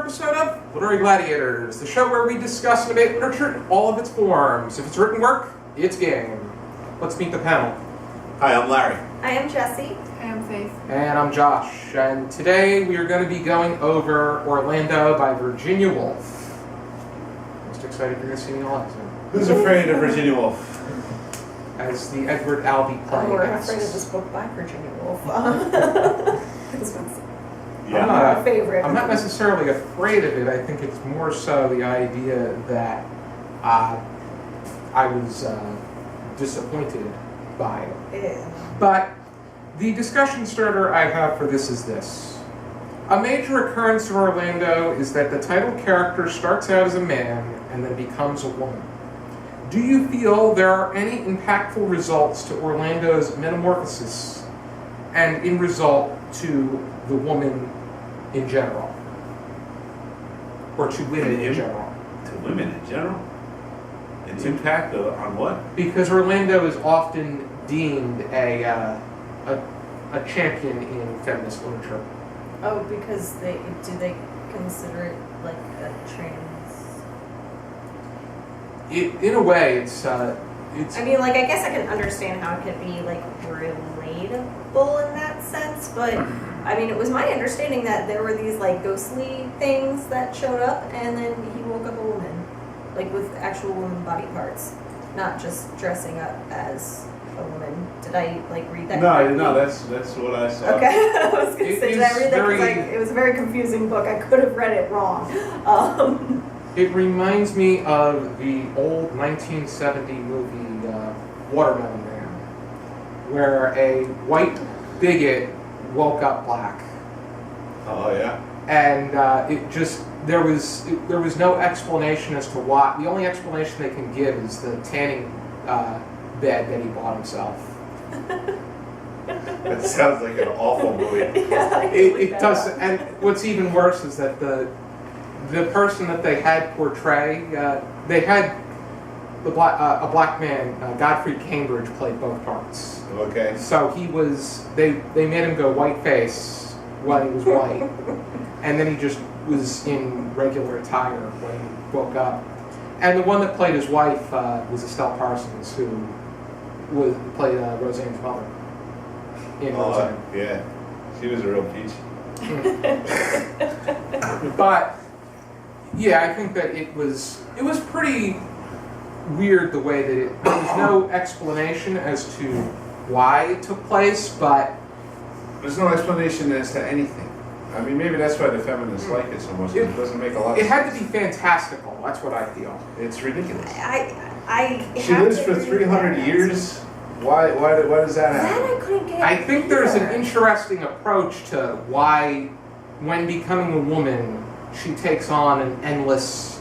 episode of Literary Gladiators, the show where we discuss and debate literature in all of its forms. If it's written work, it's game. Let's meet the panel. Hi, I'm Larry. I am Jesi. I am Faith. And I'm Josh. And today we are going to be going over Orlando by Virginia Woolf. Most excited you're going to see me all episode. Who's afraid of Virginia Woolf? As the Edward Albee play We're asks. afraid of this book by Virginia Woolf. This one's I'm my favorite. I'm not necessarily afraid of it. I think it's more so the idea that I was disappointed by it. Yeah. But the discussion starter I have for this is this. A major occurrence in Orlando is that the title character starts out as a man and then becomes a woman. Do you feel there are any impactful results to Orlando's metamorphosis and in result to the woman in general? Or to women in general? To women in general? Its impact on what? Because Orlando is often deemed a champion in feminist literature. Oh, because they consider it like a trans? In a way, it's. I mean, like, I guess I can understand how it could be like relatable in that sense, but I mean, it was my understanding that there were these like ghostly things that showed up, and then he woke up a woman, like with actual woman body parts, not just dressing up as a woman. Did I like read that? No, that's what I saw. Okay, I was gonna say, did I read that? Because it was a very confusing book. I could have read it wrong. It reminds me of the old 1970 movie Watermelon Man, where a white bigot woke up black. Oh yeah. And there was no explanation as to why. The only explanation they can give is the tanning bed that he bought himself. That sounds like an awful movie. Yeah, It does, and what's even worse is that the person that they had portray, they had a black man, Godfrey Cambridge, played both parts. Okay. So they made him go white face when he was white, and then he just was in regular attire when he woke up. And the one that played his wife was Estelle Parsons, who played Roseanne's mother in Roseanne. Yeah, she was a real peach. But yeah, I think that it was pretty weird the way that there was no explanation as to why it took place, but There's no explanation as to anything. I mean, maybe that's why the feminists like it so much. It doesn't make a lot of sense. it had to be fantastical. That's what I feel. It's ridiculous. She have lives to for agree with 300 that. years. Why does that That happen? I couldn't get. I think there's an either. interesting approach to why, when becoming a woman, she takes on an endless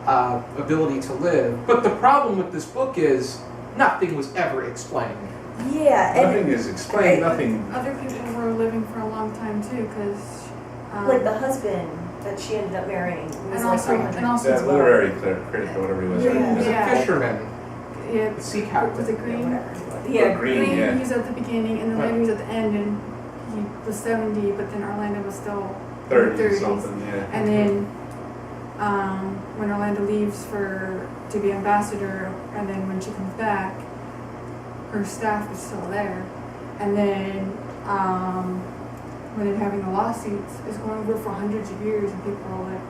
ability to live. But the problem with this book is nothing was ever explained. Yeah, and Nothing is explained. Nothing. Other people were living for a long time too, because like the husband that she ended up marrying was and like also 300. and also That literary critic or whatever he was. Yeah. He was Yeah. a fisherman, yeah, a sea was captain. it Green? Yeah, Green, yeah. He was at the beginning, and then later he was at the end, and he was 70, but then Orlando was still 30 30s. something, yeah. And then when Orlando leaves to be ambassador, and then when she comes back, her staff is still there. And then when they're having the lawsuits, it's going over for hundreds of years, and people are like,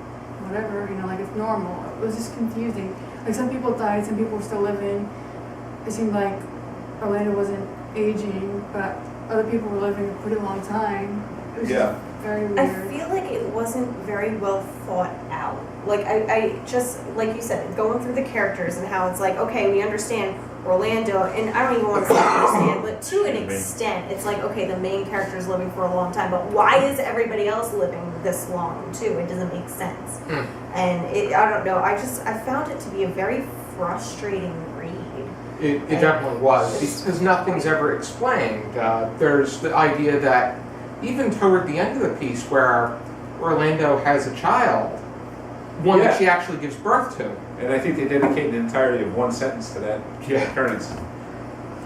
whatever, like it's normal. It was just confusing. Like some people died, some people were still living. It seemed like Orlando wasn't aging, but other people were living a pretty long time. It was Yeah. just very weird. I feel like it wasn't very well thought out. Like I just, like you said, going through the characters and how it's like, okay, we understand Orlando, and I don't even want to say understand, but to an extent, it's like, okay, the main character is living for a long time, but why is everybody else living this long too? It doesn't make sense. And I don't know, I found it to be a very frustrating read. It definitely was, because nothing's ever explained. There's the idea that even toward the end of the piece where Orlando has a child, one that she actually gives birth to. And I think they dedicate the entirety of one sentence to that occurrence.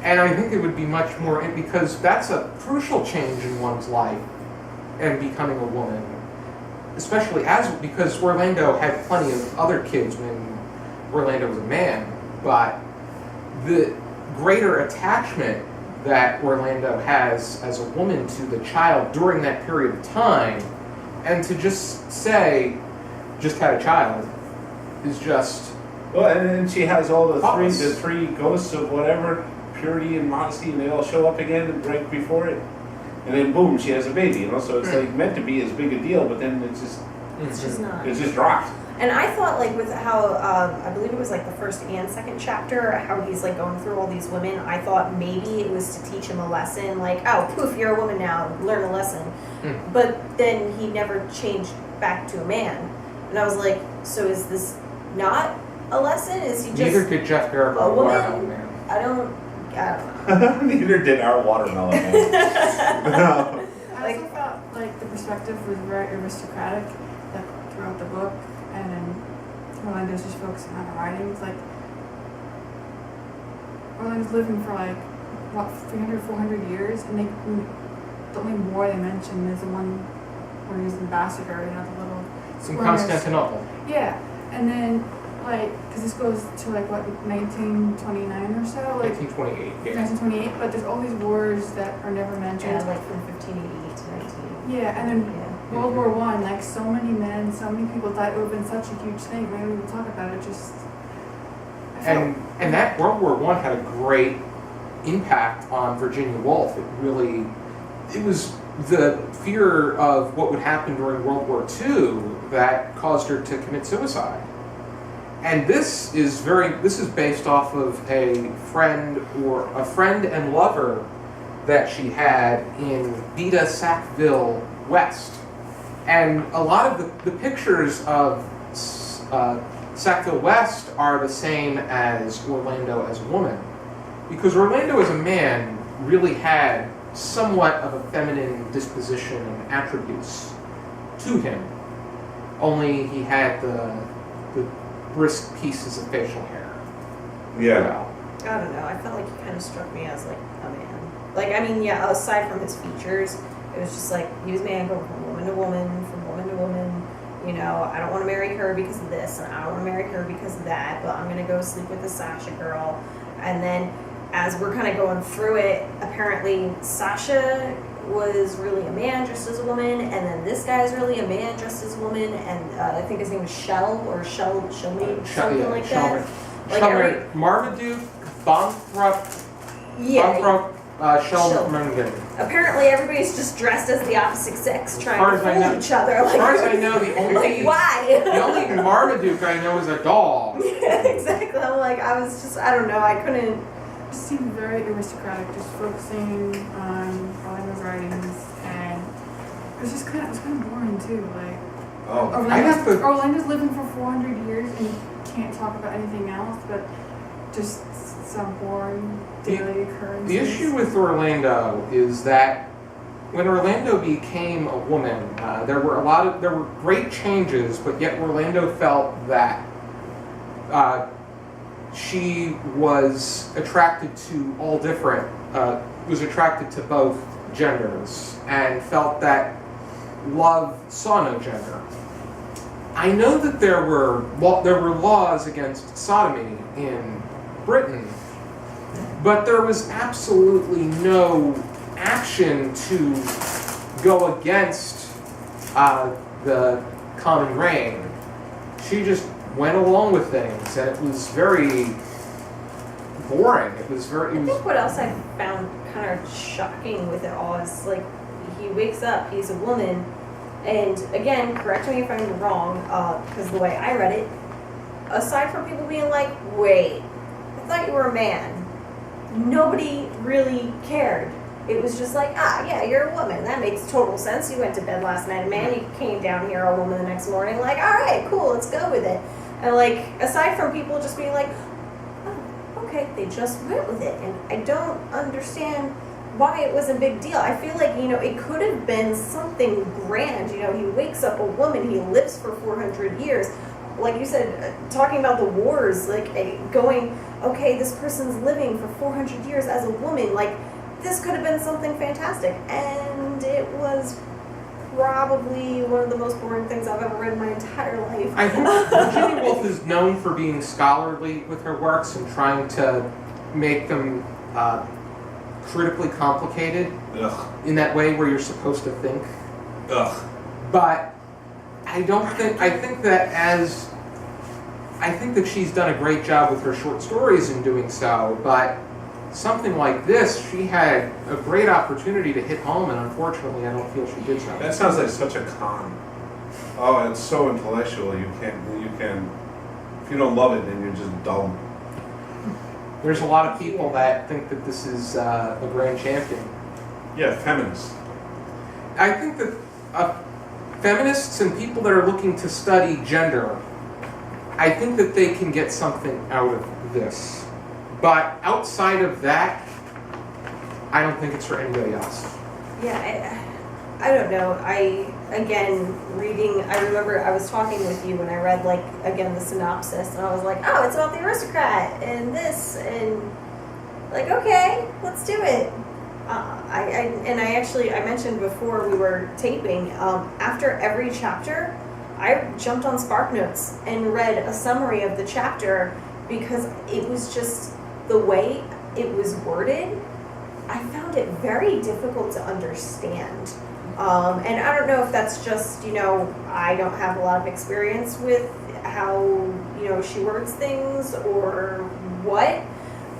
And I think it would be much more, because that's a crucial change in one's life and becoming a woman. especially because Orlando had plenty of other kids when Orlando was a man, but the greater attachment that Orlando has as a woman to the child during that period of time, and to just say, just had a child, is just... Well, and then she has all the Thoughtless. three ghosts of whatever, purity and modesty, and they all show up again and right before it. And then boom, she has a baby, you know, so it's like meant to be as big a deal, but then it's just not. just dropped. And I thought, like, with how, I believe it was like the first and second chapter, how he's like going through all these women, I thought maybe it was to teach him a lesson, like, oh, poof, you're a woman now, learn a lesson. But then he never changed back to a man. And I was like, so is this not a lesson? Is he just Neither did Jeff Garber, a Watermelon woman? Man. I don't know. Neither did our watermelon man. No. I also felt like the perspective was very aristocratic, like throughout the book, and then Orlando's just focusing on the writings. Like, Orlando's living for like, what, 300, 400 years, and the only war they mention is the one where he's ambassador, you know, the little In squares. Constantinople. Yeah, and then, like, because this goes to like, what, 1929 or so? Like, 1928, yeah. 1928, but there's all these wars that are never mentioned. Yeah, like from 1588 to 19. Yeah, and then Yeah. World War I, like so many men, so many people died. It would have been such a huge thing. We don't even talk about it. Just I felt- And that World War I had a great impact on Virginia Woolf. It was the fear of what would happen during World War II that caused her to commit suicide. And this is based off of a friend and lover that she had in Beta Sackville West. And a lot of the pictures of Sackville West are the same as Orlando as a woman. Because Orlando as a man really had somewhat of a feminine disposition and attributes to him. Only he had the brisk pieces of facial hair. Yeah. I don't know. I felt like he kind of struck me as like a man. Like, I mean, yeah, aside from his features, it was just like he was man going from woman to woman, from woman to woman. You know, I don't want to marry her because of this, and I don't want to marry her because of that, but I'm going to go sleep with the Sasha girl. And then as we're kind of going through it, apparently Sasha was really a man dressed as a woman, and then this guy's really a man dressed as a woman, and I think his name was Shell, or Shellmead, something like that. Like Shellmead, Marmaduke, Bomthrop, Shellmead. Apparently everybody's just dressed as the opposite sex, trying far to as I fool know- each other. As far as I know, the only why? the only Marmaduke I know is a dog. Yeah, exactly. I'm like, I don't know, I couldn't. It just seemed very aristocratic, just focusing on Orlando's writings, and it was just kind of boring too. Like, Oh, I have to- Orlando's living for 400 years and can't talk about anything else, but just some boring daily occurrences. The issue with Orlando is that when Orlando became a woman, there were great changes, but yet Orlando felt that she was attracted to all different, was attracted to both genders, and felt that love saw no gender. I know that there were laws against sodomy in Britain, but there was absolutely no action to go against the common reign. She just went along with things, and it was very boring. I think what else I found kind of shocking with it all is, like, he wakes up, he's a woman, and again, correct me if I'm wrong, because the way I read it, aside from people being like, wait, I thought you were a man, nobody really cared. It was just like, yeah, you're a woman. That makes total sense. You went to bed last night a man, you came down here a woman the next morning, like, all right, cool, let's go with it. And, like, aside from people just being like, oh, okay, they just went with it. And I don't understand why it was a big deal. I feel like, you know, it could have been something grand. You know, he wakes up a woman, he lives for 400 years. Like you said, talking about the wars, like, going, okay, this person's living for 400 years as a woman, like, this could have been something fantastic. And it was probably one of the most boring things I've ever read in my entire life. I think Virginia Woolf is known for being scholarly with her works and trying to make them critically complicated in that way where you're supposed to think. But I think that she's done a great job with her short stories in doing so, but something like this, she had a great opportunity to hit home, and unfortunately I don't feel she did so. That sounds like such a con. Oh, it's so intellectual. You can, if you don't love it, then you're just dumb. There's a lot of people that think that this is a grand champion. Yeah, feminists. I think that feminists and people that are looking to study gender, I think that they can get something out of this. But outside of that, I don't think it's for anybody else. Yeah, I don't know. Reading, I remember I was talking with you when I read, the synopsis, and I was like, oh, it's about the aristocrat, and this, and, okay, let's do it. I mentioned before we were taping, after every chapter, I jumped on SparkNotes and read a summary of the chapter because it was just the way it was worded. I found it very difficult to understand. And I don't know if that's just, I don't have a lot of experience with how, she words things or what,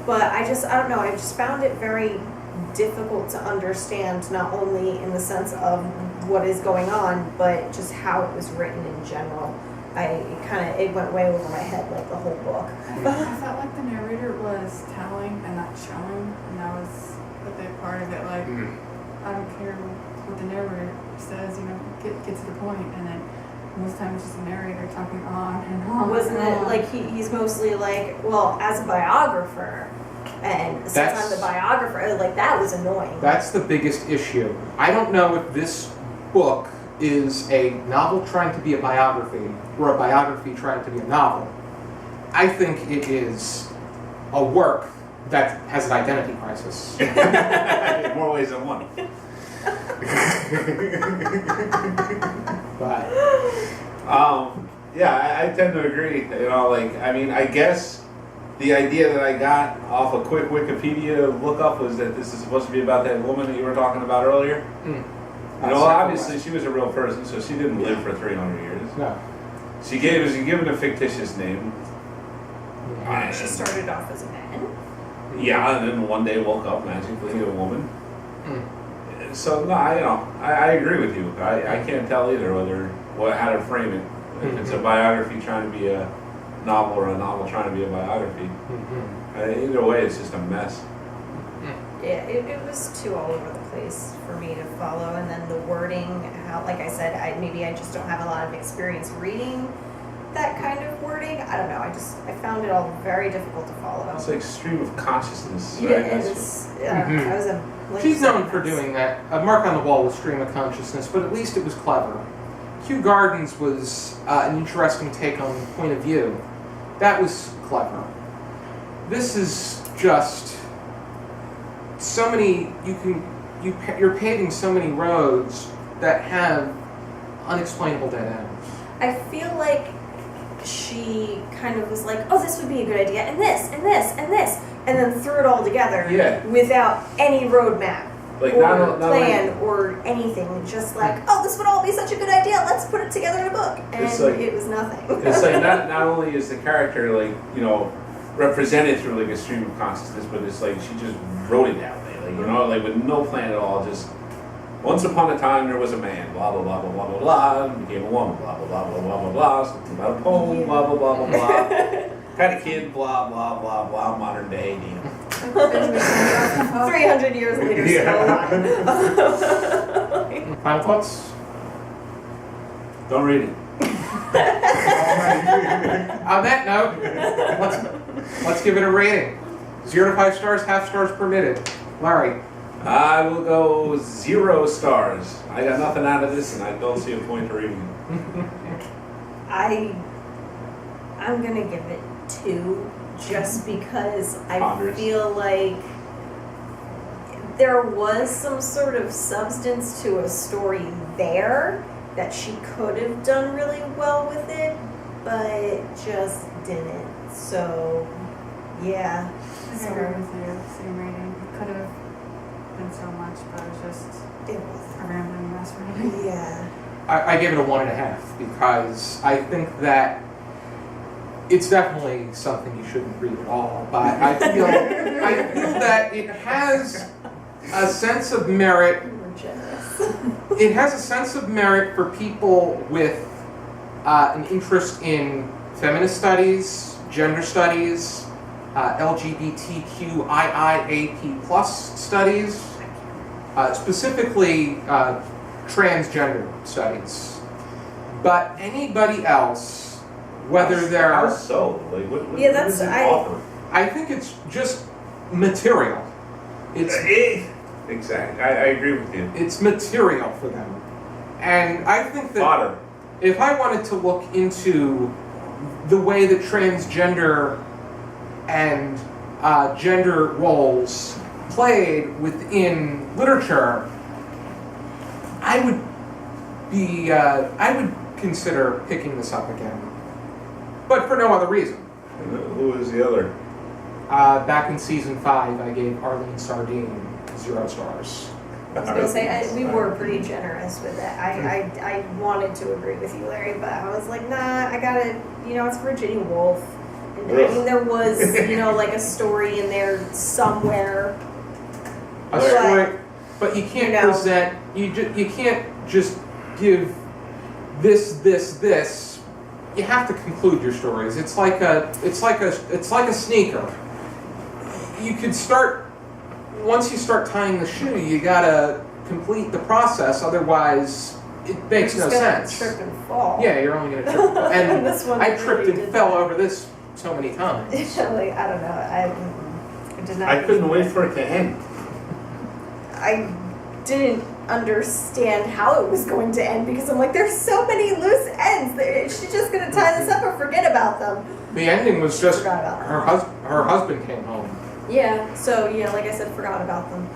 but I don't know, I just found it very difficult to understand, not only in the sense of what is going on, but just how it was written in general. It went way over my head, like the whole book. I felt like the narrator was telling and not showing, and that was a big part of it. I don't care what the narrator says, get to the point, and then most times it's just the narrator talking on and on. Wasn't it like he's mostly like, well, as a biographer, and since I'm the biographer, that was annoying. That's the biggest issue. I don't know if this book is a novel trying to be a biography or a biography trying to be a novel. I think it is a work that has an identity crisis. In more ways than one. But I tend to agree. I guess the idea that I got off a quick Wikipedia lookup was that this is supposed to be about that woman that you were talking about earlier. Obviously she was a real person, so she didn't live for 300 years. No. She was given a fictitious name. She started off as a man. Yeah, and then one day woke up magically a woman. So no, I agree with you. I can't tell either how to frame it. If it's a biography trying to be a novel or a novel trying to be a biography. Either way, it's just a mess. Yeah, it was too all over the place for me to follow, and then the wording, how, like I said, I just don't have a lot of experience reading that kind of wording. I don't know, I found it all very difficult to follow. It's like stream of consciousness. Yeah, right? I was a... She's known for doing that. A Mark on the Wall was stream of consciousness, but at least it was clever. Kew Gardens was an interesting take on the point of view. That was clever. This is just so many, you're paving so many roads that have unexplainable dead ends. I feel like she kind of was like, oh, this would be a good idea, and this, and this, and this, and then threw it all together without any roadmap or plan or anything. Just like, oh, this would all be such a good idea, let's put it together in a book. And it was nothing. It's like not only is the character represented through a stream of consciousness, but it's like she just wrote it that way. With no plan at all, just once upon a time there was a man, blah blah blah blah blah blah blah, and became a woman, blah blah blah blah blah blah blah, something about a poem, blah blah blah blah blah, had a kid, blah blah blah blah, modern day, 300 years later, still alive. Final thoughts? Don't read it. On that note, let's give it a rating. 0 to 5 stars, half stars permitted. Larry. I will go 0 stars. I got nothing out of this, and I don't see a point to reading it. I'm gonna give it 2, just because I Ponderous. feel like there was some sort of substance to a story there that she could have done really well with it, but just didn't. So, yeah. I agree with you. Same rating. It could have been so much, but it was just It was. a rambling mess, really. Yeah. I give it a 1.5 because I think that it's definitely something you shouldn't read at all. But I feel that it has a sense of merit. We were generous. It has a sense of merit for people with an interest in feminist studies, gender studies, LGBTQIIAP+ studies, specifically transgender studies. But anybody else, whether they're... How so? Like, what Yeah, does it that's- offer? I think it's just material. It's Exactly. I agree with you. it's material for them. And I think that Fodder. if I wanted to look into the way that transgender and gender roles played within literature, I would consider picking this up again, but for no other reason. Who is the other? Back in season 5, I gave Arlene Sardine 0 stars. I was gonna say we were pretty generous with it. I wanted to agree with you, Larry, but I was like, nah, I gotta, it's Virginia Woolf. And, I mean, there was, like a story in there somewhere. A story, but you can't present. You can't just give this. You have to conclude your stories. It's like a sneaker. You could start. Once you start tying the shoe, you gotta complete the process. Otherwise, it makes no sense. Trip and fall. Yeah, you're only gonna trip. And This one I tripped really and did fell that. over this so many times. Like, I don't know. I did not. I couldn't wait for it to end. I didn't understand how it was going to end because I'm like, there's so many loose ends. Is she just gonna tie this up or forget about them? The ending was just Forgot about her husband came home. Yeah. So like I said, forgot about them.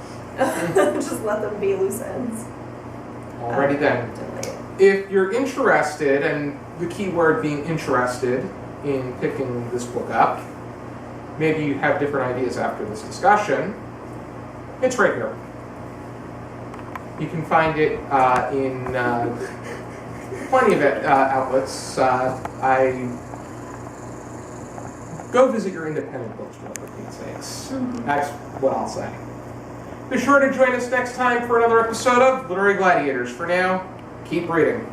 Just let them be loose ends. Already then. Didn't like it. If you're interested, and the key word being interested in picking this book up, maybe you have different ideas after this discussion, it's right here. You can find it in plenty of outlets. Go visit your independent bookstore, for Pete's sakes. That's what I'll say. Be sure to join us next time for another episode of Literary Gladiators. For now, keep reading.